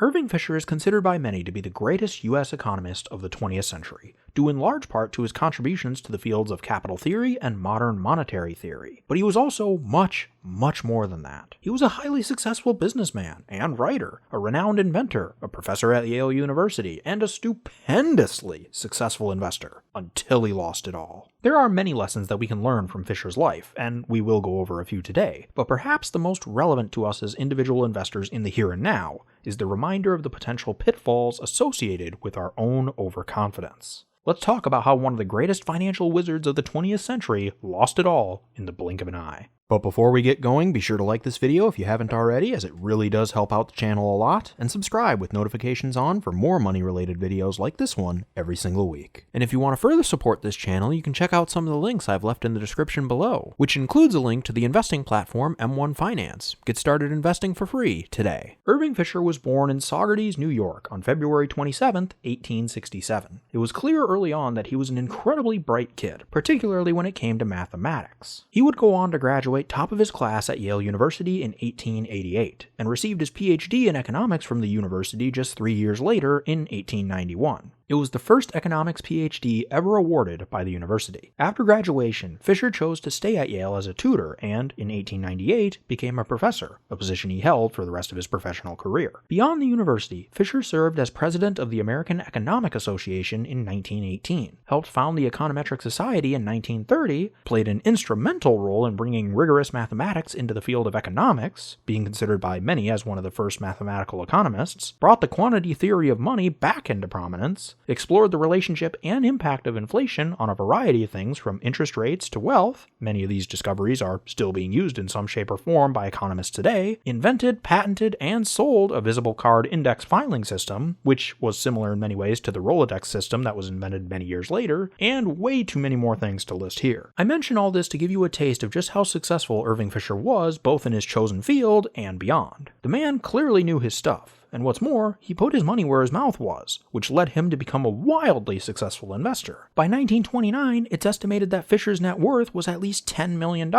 Irving Fisher is considered by many to be the greatest U.S. economist of the 20th century, due in large part to his contributions to the fields of capital theory and modern monetary theory. But he was also much more than that. He was a highly successful businessman and writer, a renowned inventor, a professor at Yale University, and a stupendously successful investor, until he lost it all. There are many lessons that we can learn from Fisher's life, and we will go over a few today, but perhaps the most relevant to us as individual investors in the here and now is the reminder of the potential pitfalls associated with our own overconfidence. Let's talk about how one of the greatest financial wizards of the 20th century lost it all in the blink of an eye. But before we get going, be sure to like this video if you haven't already, as it really does help out the channel a lot, and subscribe with notifications on for more money-related videos like this one every single week. And if you want to further support this channel, you can check out some of the links I've left in the description below, which includes a link to the investing platform M1 Finance. Get started investing for free today. Irving Fisher was born in Saugerties, New York on February 27, 1867. It was clear early on that he was an incredibly bright kid, particularly when it came to mathematics. He would go on to graduate top of his class at Yale University in 1888, and received his PhD in economics from the university just 3 years later in 1891. It was the first economics PhD ever awarded by the university. After graduation, Fisher chose to stay at Yale as a tutor and, in 1898, became a professor, a position he held for the rest of his professional career. Beyond the university, Fisher served as president of the American Economic Association in 1918, helped found the Econometric Society in 1930, played an instrumental role in bringing rigorous mathematics into the field of economics, being considered by many as one of the first mathematical economists, brought the quantity theory of money back into prominence, explored the relationship and impact of inflation on a variety of things from interest rates to wealth. Many of these discoveries are still being used in some shape or form by economists today. Invented, patented, and sold a visible card index filing system, which was similar in many ways to the Rolodex system that was invented many years later, and way too many more things to list here. I mention all this to give you a taste of just how successful Irving Fisher was, both in his chosen field and beyond. The man clearly knew his stuff. And what's more, he put his money where his mouth was, which led him to become a wildly successful investor. By 1929, it's estimated that Fisher's net worth was at least $10 million,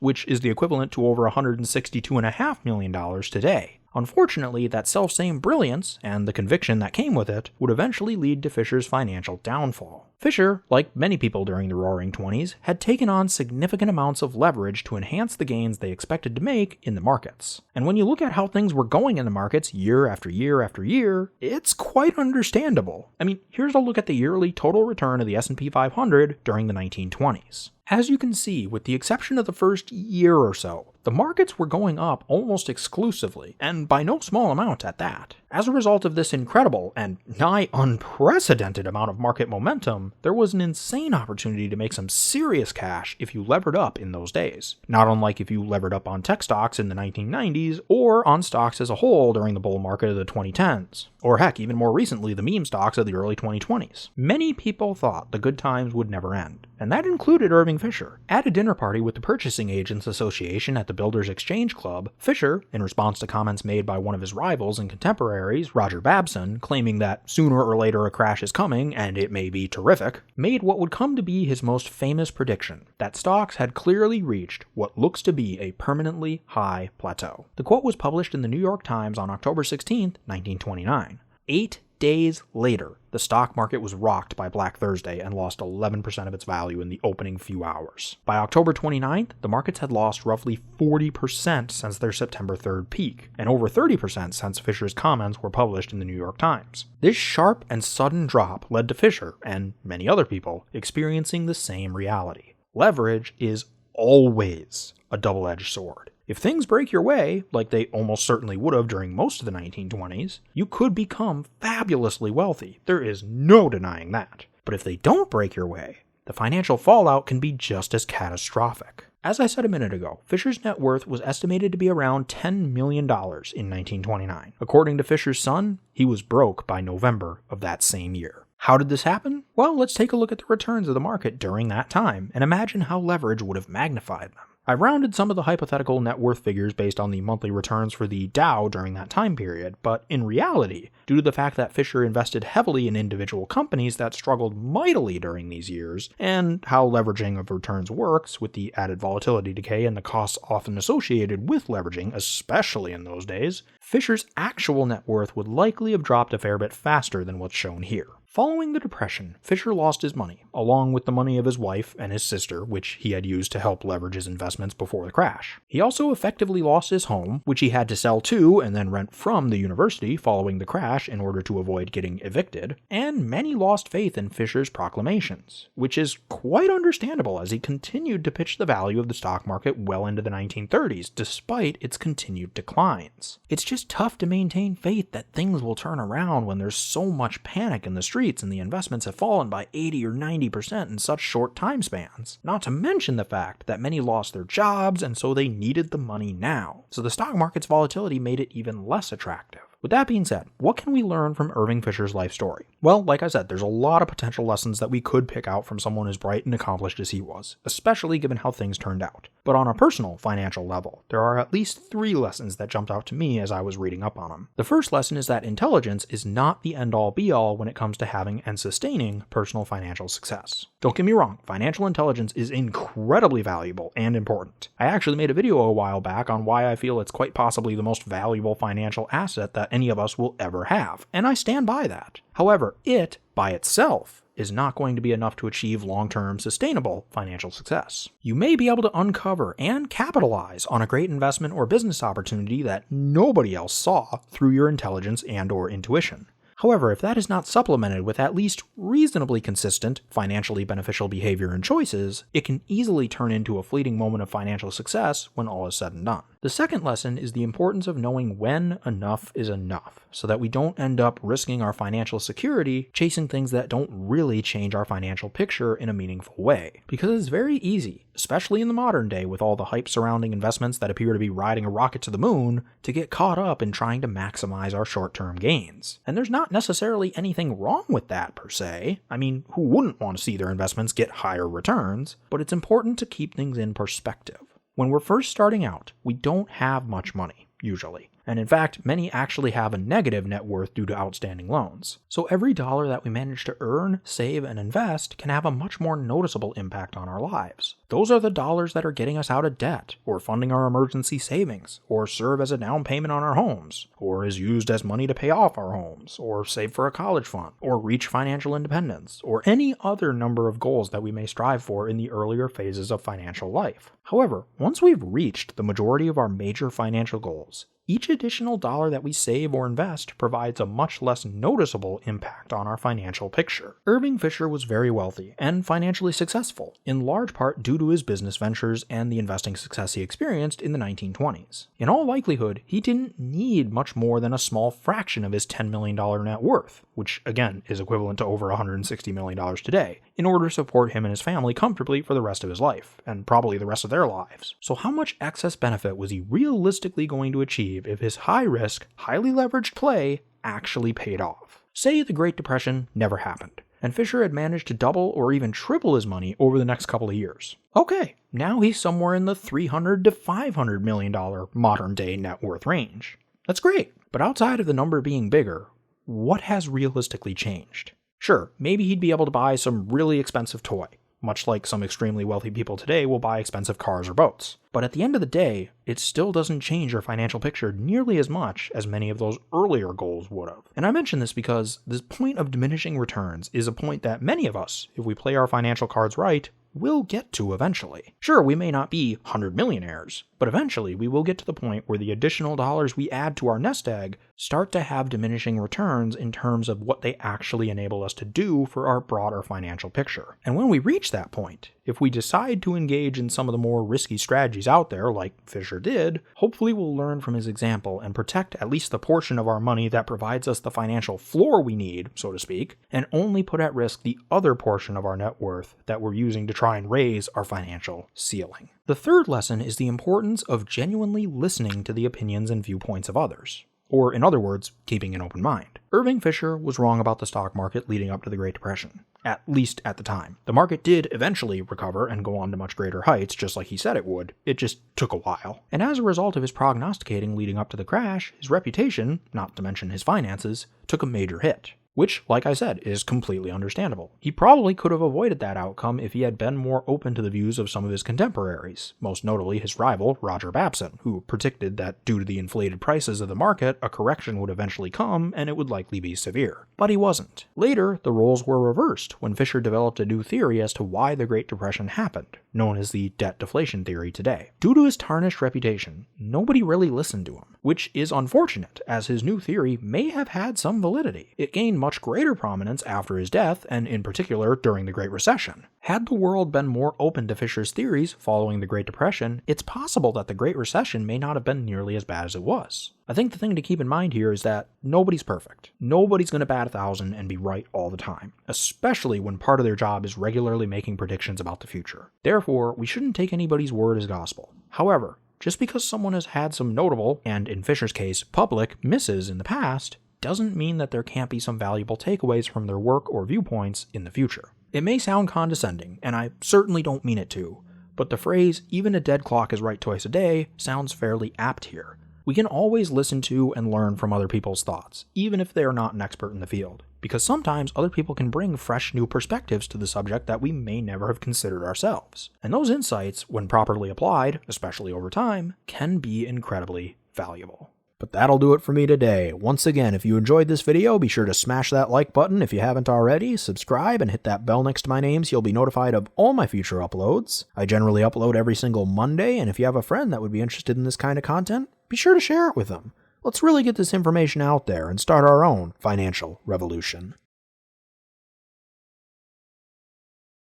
which is the equivalent to over $162.5 million today. Unfortunately, that selfsame brilliance, and the conviction that came with it, would eventually lead to Fisher's financial downfall. Fisher, like many people during the Roaring '20s, had taken on significant amounts of leverage to enhance the gains they expected to make in the markets. And when you look at how things were going in the markets year after year after year, it's quite understandable. I mean, here's a look at the yearly total return of the S&P 500 during the 1920s. As you can see, with the exception of the first year or so, the markets were going up almost exclusively, and by no small amount at that. As a result of this incredible and nigh unprecedented amount of market momentum, there was an insane opportunity to make some serious cash if you levered up in those days. Not unlike if you levered up on tech stocks in the 1990s, or on stocks as a whole during the bull market of the 2010s. Or heck, even more recently, the meme stocks of the early 2020s. Many people thought the good times would never end, and that included Irving Fisher. At a dinner party with the Purchasing Agents Association at the Builders Exchange Club, Fisher, in response to comments made by one of his rivals and contemporaries, Roger Babson, claiming that sooner or later a crash is coming, and it may be terrific, made what would come to be his most famous prediction, that stocks had clearly reached what looks to be a permanently high plateau. The quote was published in the New York Times on October 16, 1929. 8 days later, the stock market was rocked by Black Thursday and lost 11% of its value in the opening few hours. By October 29th, the markets had lost roughly 40% since their September 3rd peak, and over 30% since Fisher's comments were published in the New York Times. This sharp and sudden drop led to Fisher, and many other people, experiencing the same reality. Leverage is always a double-edged sword. If things break your way, like they almost certainly would have during most of the 1920s, you could become fabulously wealthy. There is no denying that. But if they don't break your way, the financial fallout can be just as catastrophic. As I said a minute ago, Fisher's net worth was estimated to be around $10 million in 1929. According to Fisher's son, he was broke by November of that same year. How did this happen? Well, let's take a look at the returns of the market during that time and imagine how leverage would have magnified them. I've rounded some of the hypothetical net worth figures based on the monthly returns for the Dow during that time period, but in reality, due to the fact that Fisher invested heavily in individual companies that struggled mightily during these years, and how leveraging of returns works with the added volatility decay and the costs often associated with leveraging, especially in those days, Fisher's actual net worth would likely have dropped a fair bit faster than what's shown here. Following the Depression, Fisher lost his money, along with the money of his wife and his sister, which he had used to help leverage his investments before the crash. He also effectively lost his home, which he had to sell to and then rent from the university following the crash in order to avoid getting evicted, and many lost faith in Fisher's proclamations, which is quite understandable as he continued to pitch the value of the stock market well into the 1930s, despite its continued declines. It's just tough to maintain faith that things will turn around when there's so much panic in the streets and the investments have fallen by 80 or 90% in such short time spans. Not to mention the fact that many lost their jobs and so they needed the money now. So the stock market's volatility made it even less attractive. With that being said, what can we learn from Irving Fisher's life story? Well, like I said, there's a lot of potential lessons that we could pick out from someone as bright and accomplished as he was, especially given how things turned out. But on a personal financial level, there are at least 3 lessons that jumped out to me as I was reading up on him. The first lesson is that intelligence is not the end-all be-all when it comes to having and sustaining personal financial success. Don't get me wrong, financial intelligence is incredibly valuable and important. I actually made a video a while back on why I feel it's quite possibly the most valuable financial asset that any of us will ever have, and I stand by that. However, it, by itself, is not going to be enough to achieve long-term sustainable financial success. You may be able to uncover and capitalize on a great investment or business opportunity that nobody else saw through your intelligence and/or intuition. However, if that is not supplemented with at least reasonably consistent, financially beneficial behavior and choices, it can easily turn into a fleeting moment of financial success when all is said and done. The second lesson is the importance of knowing when enough is enough, so that we don't end up risking our financial security chasing things that don't really change our financial picture in a meaningful way. Because it's very easy, especially in the modern day with all the hype surrounding investments that appear to be riding a rocket to the moon, to get caught up in trying to maximize our short-term gains. And there's not necessarily anything wrong with that per se. I mean, who wouldn't want to see their investments get higher returns? But it's important to keep things in perspective. When we're first starting out, we don't have much money, usually. And in fact, many actually have a negative net worth due to outstanding loans. So every dollar that we manage to earn, save, and invest can have a much more noticeable impact on our lives. Those are the dollars that are getting us out of debt, or funding our emergency savings, or serve as a down payment on our homes, or is used as money to pay off our homes, or save for a college fund, or reach financial independence, or any other number of goals that we may strive for in the earlier phases of financial life. However, once we've reached the majority of our major financial goals, each additional dollar that we save or invest provides a much less noticeable impact on our financial picture. Irving Fisher was very wealthy and financially successful, in large part due to his business ventures and the investing success he experienced in the 1920s. In all likelihood, he didn't need much more than a small fraction of his $10 million net worth, which again is equivalent to over $160 million today, in order to support him and his family comfortably for the rest of his life, and probably the rest of their lives. So how much excess benefit was he realistically going to achieve if his high-risk, highly leveraged play actually paid off? Say the Great Depression never happened, and Fisher had managed to double or even triple his money over the next couple of years. Okay, now he's somewhere in the $300 to $500 million modern-day net worth range. That's great, but outside of the number being bigger, what has realistically changed? Sure, maybe he'd be able to buy some really expensive toy, much like some extremely wealthy people today will buy expensive cars or boats. But at the end of the day, it still doesn't change your financial picture nearly as much as many of those earlier goals would have. And I mention this because this point of diminishing returns is a point that many of us, if we play our financial cards right, will get to eventually. Sure, we may not be 100 millionaires, but eventually we will get to the point where the additional dollars we add to our nest egg start to have diminishing returns in terms of what they actually enable us to do for our broader financial picture. And when we reach that point, if we decide to engage in some of the more risky strategies out there, like Fisher did, hopefully we'll learn from his example and protect at least the portion of our money that provides us the financial floor we need, so to speak, and only put at risk the other portion of our net worth that we're using to try and raise our financial ceiling. The third lesson is the importance of genuinely listening to the opinions and viewpoints of others. Or, in other words, keeping an open mind. Irving Fisher was wrong about the stock market leading up to the Great Depression. at least at the time. The market did eventually recover and go on to much greater heights, just like he said it would. It just took a while. And as a result of his prognosticating leading up to the crash, his reputation, not to mention his finances, took a major hit. Which, like I said, is completely understandable. He probably could have avoided that outcome if he had been more open to the views of some of his contemporaries, most notably his rival, Roger Babson, who predicted that due to the inflated prices of the market, a correction would eventually come and it would likely be severe. But he wasn't. Later, the roles were reversed when Fisher developed a new theory as to why the Great Depression happened, known as the debt deflation theory today. Due to his tarnished reputation, nobody really listened to him, which is unfortunate, as his new theory may have had some validity. It gained much greater prominence after his death, and in particular during the Great Recession. Had the world been more open to Fisher's theories following the Great Depression, it's possible that the Great Recession may not have been nearly as bad as it was. I think the thing to keep in mind here is that nobody's perfect. Nobody's going to bat 1,000 and be right all the time, especially when part of their job is regularly making predictions about the future. Therefore, we shouldn't take anybody's word as gospel. However, just because someone has had some notable, and in Fisher's case, public, misses in the past, doesn't mean that there can't be some valuable takeaways from their work or viewpoints in the future. It may sound condescending, and I certainly don't mean it to, but the phrase, "even a dead clock is right twice a day," sounds fairly apt here. We can always listen to and learn from other people's thoughts, even if they are not an expert in the field, because sometimes other people can bring fresh new perspectives to the subject that we may never have considered ourselves. And those insights, when properly applied, especially over time, can be incredibly valuable. But that'll do it for me today. Once again, if you enjoyed this video, be sure to smash that like button if you haven't already, subscribe, and hit that bell next to my name so you'll be notified of all my future uploads. I generally upload every single Monday, and if you have a friend that would be interested in this kind of content, be sure to share it with them. Let's really get this information out there and start our own financial revolution.